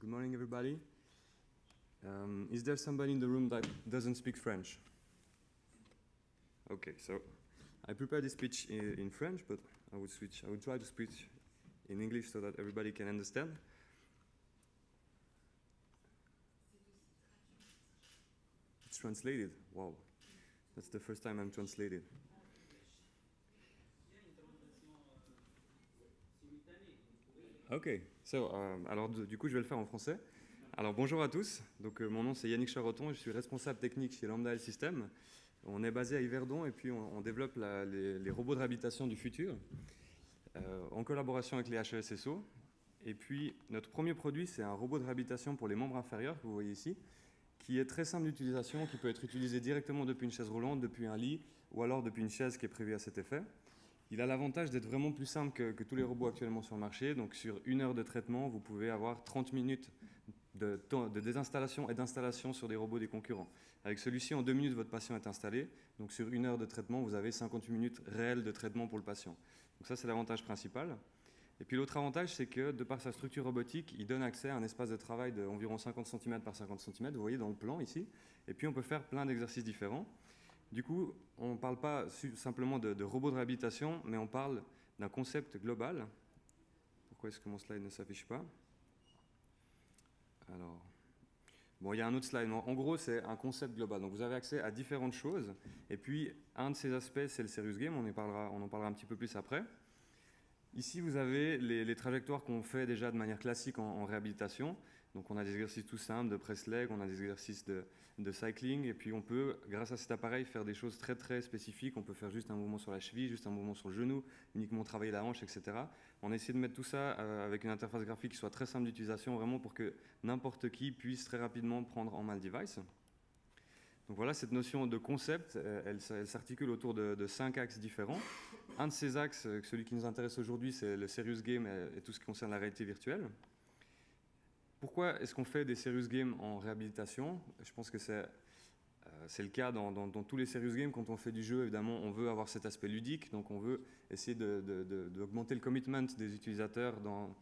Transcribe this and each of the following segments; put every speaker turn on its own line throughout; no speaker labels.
Good morning, everybody. Is there somebody in the room that doesn't speak French? Okay, so I prepared this speech in French, but I would try to speak in English so that everybody can understand. It's translated. Wow, that's the first time I'm translated. Ok, so, alors du coup je vais le faire en français. Alors bonjour à tous, donc mon nom c'est Yannick Charoton, je suis responsable technique chez Lambda Health Systems. On est basé à Yverdon et puis on développe les robots de réhabilitation du futur en collaboration avec les HESSO. Et puis notre premier produit c'est un robot de réhabilitation pour les membres inférieurs que vous voyez ici, qui est très simple d'utilisation, qui peut être utilisé directement depuis une chaise roulante, depuis un lit ou alors depuis une chaise qui est prévue à cet effet. Il a l'avantage d'être vraiment plus simple que tous les robots actuellement sur le marché. Donc sur 1 heure de traitement, vous pouvez avoir 30 minutes de désinstallation et d'installation sur des robots des concurrents. Avec celui-ci, en 2 minutes, votre patient est installé. Donc sur 1 heure de traitement, vous avez 58 minutes réelles de traitement pour le patient. Donc ça, c'est l'avantage principal. Et puis l'autre avantage, c'est que de par sa structure robotique, il donne accès à un espace de travail d'environ 50 cm par 50 cm, vous voyez dans le plan ici. Et puis on peut faire plein d'exercices différents. Du coup, on ne parle pas simplement de robots de réhabilitation, mais on parle d'un concept global. Pourquoi est-ce que mon slide ne s'affiche pas? Alors, bon, il y a un autre slide. En gros, c'est un concept global. Donc, vous avez accès à différentes choses. Et puis, un de ces aspects, c'est le Serious Game. On en parlera un petit peu plus après. Ici, vous avez les trajectoires qu'on fait déjà de manière classique en réhabilitation. Donc, on a des exercices tout simples de press-leg, on a des exercices de cycling. Et puis, on peut, grâce à cet appareil, faire des choses très, très spécifiques. On peut faire juste un mouvement sur la cheville, juste un mouvement sur le genou, uniquement travailler la hanche, etc. On a essayé de mettre tout ça avec une interface graphique qui soit très simple d'utilisation, vraiment pour que n'importe qui puisse très rapidement prendre en main le device. Donc voilà, cette notion de concept, elle s'articule autour de 5 axes différents. Un de ces axes, celui qui nous intéresse aujourd'hui, c'est le Serious Game et tout ce qui concerne la réalité virtuelle. Pourquoi est-ce qu'on fait des Serious Games en réhabilitation? Je pense que c'est le cas dans tous les Serious Games. Quand on fait du jeu, évidemment, on veut avoir cet aspect ludique, donc on veut essayer d'augmenter le commitment des utilisateurs dans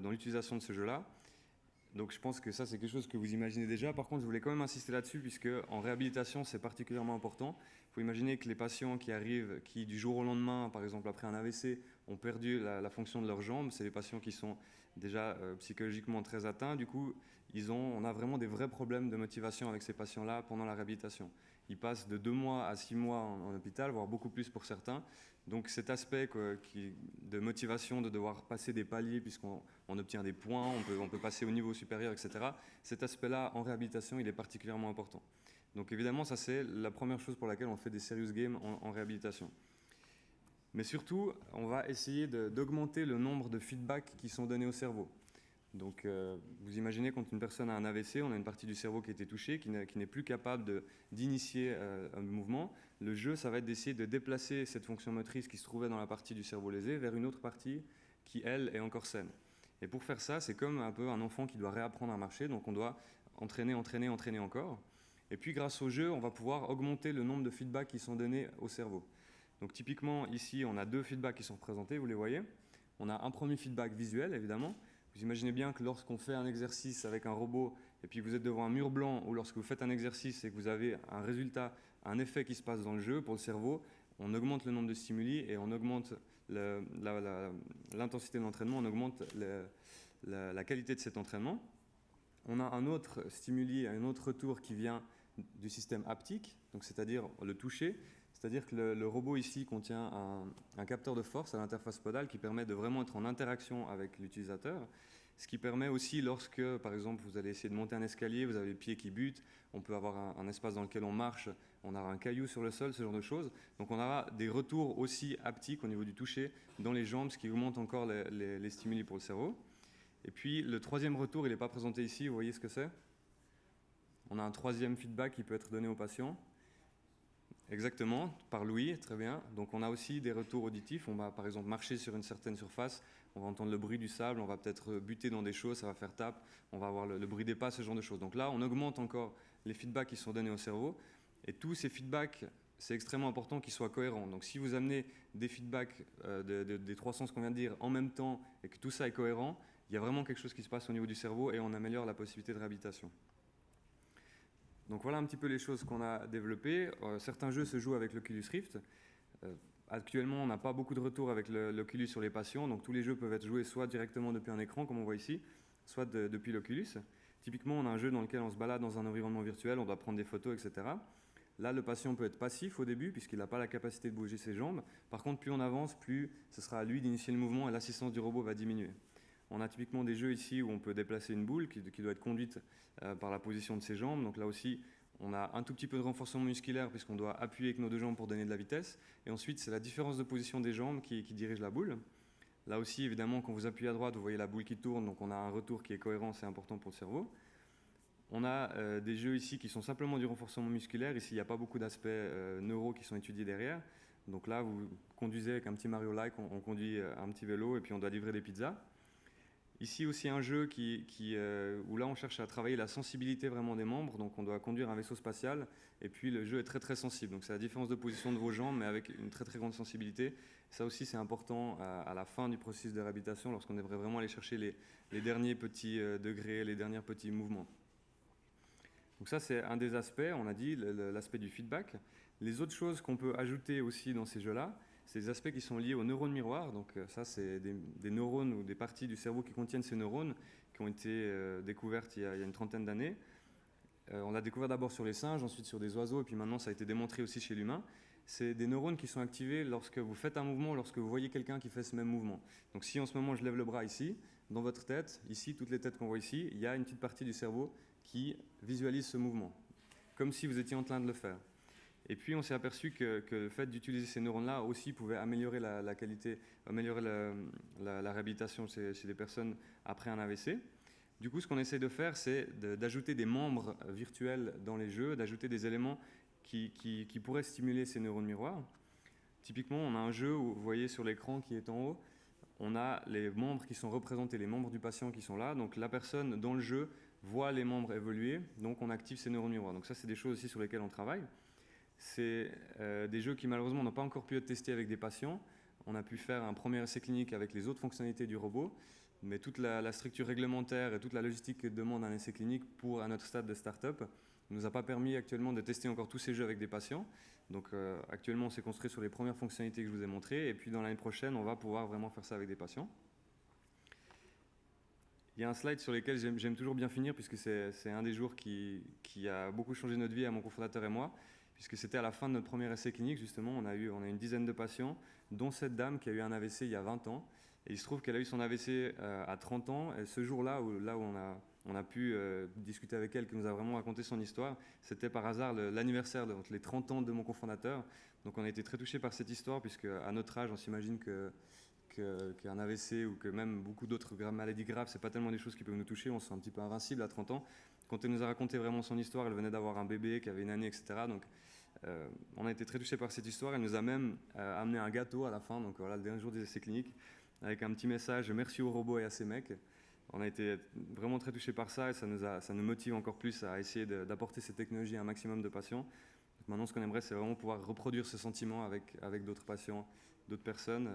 l'utilisation de ce jeu-là. Donc je pense que ça, c'est quelque chose que vous imaginez déjà. Par contre, je voulais quand même insister là-dessus, puisque en réhabilitation, c'est particulièrement important. Il faut imaginer que les patients qui arrivent, qui du jour au lendemain, par exemple après un AVC, ont perdu la fonction de leurs jambes. C'est des patients qui sont déjà psychologiquement très atteints. Du coup, on a vraiment des vrais problèmes de motivation avec ces patients-là pendant la réhabilitation. Ils passent de 2 mois à 6 mois en hôpital, voire beaucoup plus pour certains. Donc cet aspect de motivation, de devoir passer des paliers puisqu'on obtient des points, on peut passer au niveau supérieur, etc. Cet aspect-là, en réhabilitation, il est particulièrement important. Donc évidemment, ça c'est la première chose pour laquelle on fait des serious games en réhabilitation. Mais surtout, on va essayer d'augmenter le nombre de feedbacks qui sont donnés au cerveau. Donc, vous imaginez quand une personne a un AVC, on a une partie du cerveau qui a été touchée, qui n'est plus capable d'initier un mouvement. Le jeu, ça va être d'essayer de déplacer cette fonction motrice qui se trouvait dans la partie du cerveau lésée vers une autre partie qui, elle, est encore saine. Et pour faire ça, c'est comme un peu un enfant qui doit réapprendre à marcher, donc on doit entraîner encore. Et puis, grâce au jeu, on va pouvoir augmenter le nombre de feedbacks qui sont donnés au cerveau. Donc, typiquement, ici, on a 2 feedbacks qui sont représentés, vous les voyez. On a un premier feedback visuel, évidemment. Vous imaginez bien que lorsqu'on fait un exercice avec un robot et puis vous êtes devant un mur blanc ou lorsque vous faites un exercice et que vous avez un résultat, un effet qui se passe dans le jeu pour le cerveau, on augmente le nombre de stimuli et on augmente l'intensité de l'entraînement, on augmente la qualité de cet entraînement. On a un autre stimuli, un autre retour qui vient du système haptique, donc c'est-à-dire le toucher. C'est-à-dire que le robot ici contient un capteur de force à l'interface podale qui permet de vraiment être en interaction avec l'utilisateur. Ce qui permet aussi lorsque, par exemple, vous allez essayer de monter un escalier, vous avez les pieds qui butent, on peut avoir un espace dans lequel on marche, on aura un caillou sur le sol, ce genre de choses. Donc on aura des retours aussi haptiques au niveau du toucher dans les jambes, ce qui augmente encore les stimuli pour le cerveau. Et puis le troisième retour, il n'est pas présenté ici, vous voyez ce que c'est? On a un troisième feedback qui peut être donné au patient. Exactement, par l'ouïe, très bien. Donc on a aussi des retours auditifs. On va par exemple marcher sur une certaine surface, on va entendre le bruit du sable, on va peut-être buter dans des choses, ça va faire tape, on va avoir le bruit des pas, ce genre de choses. Donc là, on augmente encore les feedbacks qui sont donnés au cerveau. Et tous ces feedbacks, c'est extrêmement important qu'ils soient cohérents. Donc si vous amenez des feedbacks des 3 sens qu'on vient de dire en même temps et que tout ça est cohérent, il y a vraiment quelque chose qui se passe au niveau du cerveau et on améliore la possibilité de réhabilitation. Donc voilà un petit peu les choses qu'on a développées. Certains jeux se jouent avec l'Oculus Rift. Actuellement, on n'a pas beaucoup de retours avec l'Oculus sur les patients, donc tous les jeux peuvent être joués soit directement depuis un écran, comme on voit ici, soit depuis l'Oculus. Typiquement, on a un jeu dans lequel on se balade dans un environnement virtuel, on doit prendre des photos, etc. Là, le patient peut être passif au début, puisqu'il n'a pas la capacité de bouger ses jambes. Par contre, plus on avance, plus ce sera à lui d'initier le mouvement et l'assistance du robot va diminuer. On a typiquement des jeux ici où on peut déplacer une boule qui doit être conduite par la position de ses jambes. Donc là aussi, on a un tout petit peu de renforcement musculaire puisqu'on doit appuyer avec nos deux jambes pour donner de la vitesse. Et ensuite, c'est la différence de position des jambes qui dirige la boule. Là aussi, évidemment, quand vous appuyez à droite, vous voyez la boule qui tourne. Donc on a un retour qui est cohérent, c'est important pour le cerveau. On a des jeux ici qui sont simplement du renforcement musculaire. Ici, il n'y a pas beaucoup d'aspects neuro qui sont étudiés derrière. Donc là, vous conduisez avec un petit Mario-like, on conduit un petit vélo et puis on doit livrer des pizzas. Ici aussi un jeu où là on cherche à travailler la sensibilité vraiment des membres, donc on doit conduire un vaisseau spatial et puis le jeu est très très sensible, donc c'est la différence de position de vos jambes mais avec une très très grande sensibilité. Ça aussi c'est important à la fin du processus de réhabilitation lorsqu'on devrait vraiment aller chercher les derniers petits degrés, les derniers petits mouvements. Donc ça c'est un des aspects, on a dit l'aspect du feedback. Les autres choses qu'on peut ajouter aussi dans ces jeux-là, c'est des aspects qui sont liés aux neurones miroirs. Donc ça, c'est des neurones ou des parties du cerveau qui contiennent ces neurones qui ont été découvertes il y a une trentaine d'années. On l'a découvert d'abord sur les singes, ensuite sur des oiseaux, et puis maintenant ça a été démontré aussi chez l'humain. C'est des neurones qui sont activés lorsque vous faites un mouvement, lorsque vous voyez quelqu'un qui fait ce même mouvement. Donc si en ce moment je lève le bras ici, dans votre tête, ici, toutes les têtes qu'on voit ici, il y a une petite partie du cerveau qui visualise ce mouvement, comme si vous étiez en train de le faire. Et puis on s'est aperçu que le fait d'utiliser ces neurones-là aussi pouvait améliorer la qualité, améliorer la réhabilitation chez les personnes après un AVC. Du coup, ce qu'on essaie de faire, c'est d'ajouter des membres virtuels dans les jeux, d'ajouter des éléments qui pourraient stimuler ces neurones miroirs. Typiquement, on a un jeu où vous voyez sur l'écran qui est en haut, on a les membres qui sont représentés, les membres du patient qui sont là. Donc la personne dans le jeu voit les membres évoluer, donc on active ces neurones miroirs. Donc ça, c'est des choses aussi sur lesquelles on travaille. C'est des jeux qui malheureusement n'ont pas encore pu être testés avec des patients. On a pu faire un premier essai clinique avec les autres fonctionnalités du robot, mais toute la structure réglementaire et toute la logistique que demande un essai clinique pour à notre stade de start-up ne nous a pas permis actuellement de tester encore tous ces jeux avec des patients. Donc actuellement on s'est construit sur les premières fonctionnalités que je vous ai montrées et puis dans l'année prochaine on va pouvoir vraiment faire ça avec des patients. Il y a un slide sur lequel j'aime toujours bien finir puisque c'est un des jours qui a beaucoup changé notre vie à mon cofondateur et moi. Puisque c'était à la fin de notre premier essai clinique, justement, on a une dizaine de patients, dont cette dame qui a eu un AVC il y a 20 ans. Et il se trouve qu'elle a eu son AVC à 30 ans. Et ce jour-là, où on a pu discuter avec elle, qui nous a vraiment raconté son histoire, c'était par hasard l'anniversaire de les 30 ans de mon cofondateur. Donc on a été très touchés par cette histoire, puisque à notre âge, on s'imagine qu'un AVC ou que même beaucoup d'autres maladies graves, c'est pas tellement des choses qui peuvent nous toucher. On se sent un petit peu invincible à 30 ans. Quand elle nous a raconté vraiment son histoire, elle venait d'avoir un bébé qui avait une année, etc. Donc, on a été très touchés par cette histoire. Elle nous a même amené un gâteau à la fin, donc voilà, le dernier jour des essais cliniques, avec un petit message « Merci aux robots et à ces mecs ». On a été vraiment très touchés par ça et ça nous motive encore plus à essayer d'apporter cette technologie à un maximum de patients. Donc maintenant, ce qu'on aimerait, c'est vraiment pouvoir reproduire ce sentiment avec d'autres patients, d'autres personnes.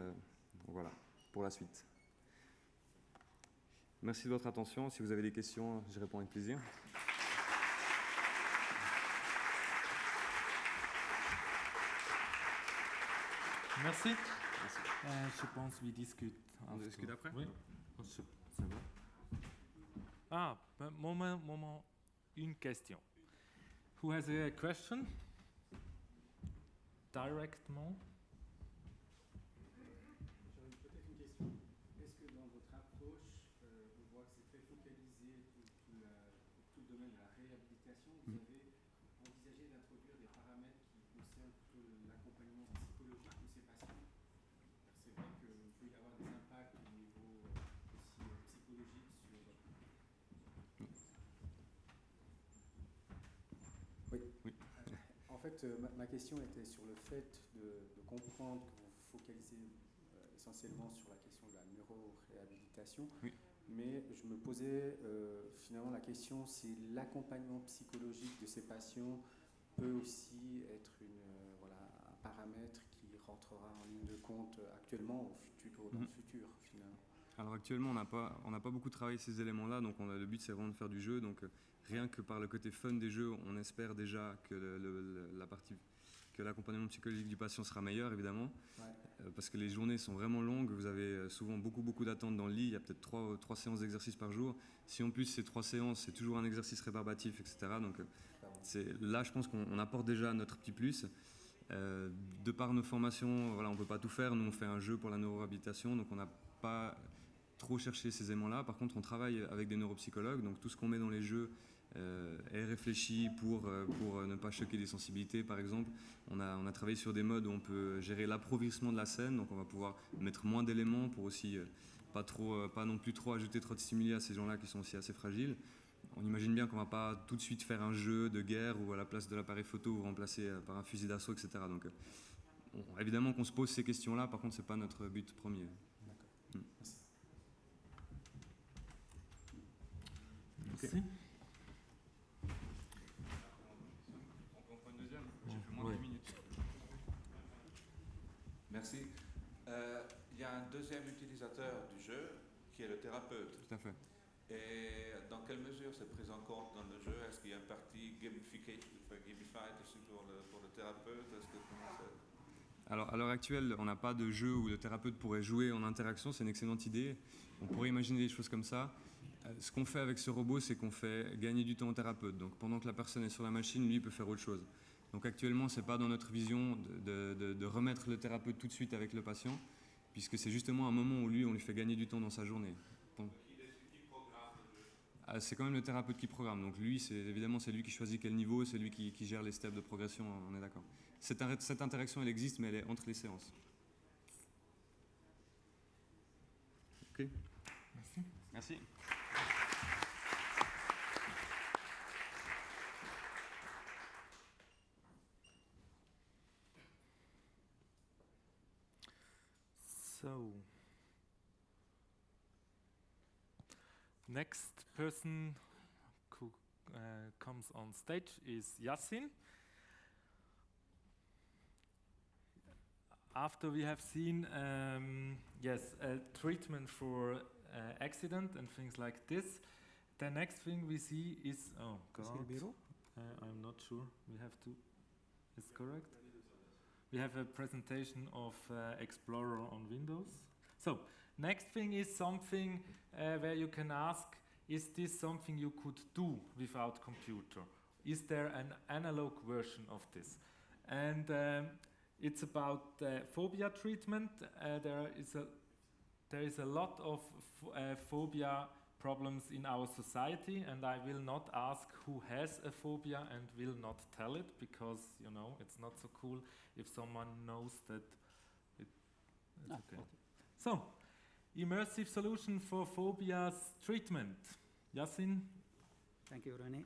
Voilà, pour la suite. Merci de votre attention. Si vous avez des questions, j'y réponds avec plaisir.
Merci. Je pense qu'on discute.
On discute après?
Oui. C'est bon. Ah, moment, une question. Who has a question? Directement.
J'aurais peut-être une question. Est-ce que dans votre approche, on voit que c'est très focalisé tout le domaine de la réhabilitation, vous avez envisagé d'introduire des paramètres qui concernent l'accompagnement psychologique de ces patients? C'est vrai qu'il peut y avoir des impacts au niveau aussi psychologique sur... Oui. En fait, ma question était sur le fait de comprendre que vous focalisez essentiellement sur la question de la neuroréhabilitation,
oui.
Mais je me posais finalement la question si l'accompagnement psychologique de ces patients peut aussi être un paramètre qui rentrera en ligne de compte actuellement ou dans le futur finalement.
Alors actuellement, on n'a pas beaucoup travaillé ces éléments-là, donc le but c'est vraiment de faire du jeu. Donc rien que par le côté fun des jeux, on espère déjà que que l'accompagnement psychologique du patient sera meilleur, évidemment, parce que les journées sont vraiment longues. Vous avez souvent beaucoup d'attentes dans le lit. Il y a peut-être 3 séances d'exercice par jour. Si en plus ces 3 séances, c'est toujours un exercice rébarbatif, etc. Donc là, je pense qu'on apporte déjà notre petit plus. De par nos formations, voilà, on ne peut pas tout faire. Nous, on fait un jeu pour la neuroréhabilitation, donc on n'a pas trop cherché ces éléments-là. Par contre, on travaille avec des neuropsychologues, donc tout ce qu'on met dans les jeux est réfléchi pour ne pas choquer des sensibilités, par exemple. On a travaillé sur des modes où on peut gérer l'appauvrissement de la scène, donc on va pouvoir mettre moins d'éléments pour aussi pas non plus trop ajouter trop de stimuli à ces gens-là qui sont aussi assez fragiles. On imagine bien qu'on ne va pas tout de suite faire un jeu de guerre où à la place de l'appareil photo, vous remplacez par un fusil d'assaut, etc. Donc évidemment qu'on se pose ces questions-là, par contre, ce n'est pas notre but premier.
Merci.
On prend une deuxième. J'ai fait moins de 10 minutes.
Merci. Il y a un deuxième utilisateur du jeu qui est le thérapeute.
Tout à fait.
Et dans quelle mesure c'est pris en compte dans le jeu? Est-ce qu'il y a une partie gamified aussi pour le thérapeute?
Alors, à l'heure actuelle, on n'a pas de jeu où le thérapeute pourrait jouer en interaction. C'est une excellente idée. On pourrait imaginer des choses comme ça. Ce qu'on fait avec ce robot, c'est qu'on fait gagner du temps au thérapeute. Donc, pendant que la personne est sur la machine, lui, il peut faire autre chose. Donc, actuellement, ce n'est pas dans notre vision de remettre le thérapeute tout de suite avec le patient, puisque c'est justement un moment où lui, on lui fait gagner du temps dans sa journée. Bon. C'est quand même le thérapeute qui programme. Donc, lui, évidemment, c'est lui qui choisit quel niveau, c'est lui qui gère les steps de progression, on est d'accord. Cette interaction, elle existe, mais elle est entre les séances. Ok.
Merci.
Merci.
So, next person who comes on stage is Yassin. After we have seen, a treatment for accident and things like this, the next thing we see is, oh God, I'm not sure, we have to, is correct? We have a presentation of Explorer on Windows. So, next thing is something where you can ask, is this something you could do without computer? Is there an analog version of this? And it's about phobia treatment. There is a lot of phobia problems in our society, and I will not ask who has a phobia and will not tell it, because you know it's not so cool if someone knows that it's okay. So, immersive solution for phobias treatment. Yassin?
Thank you, René.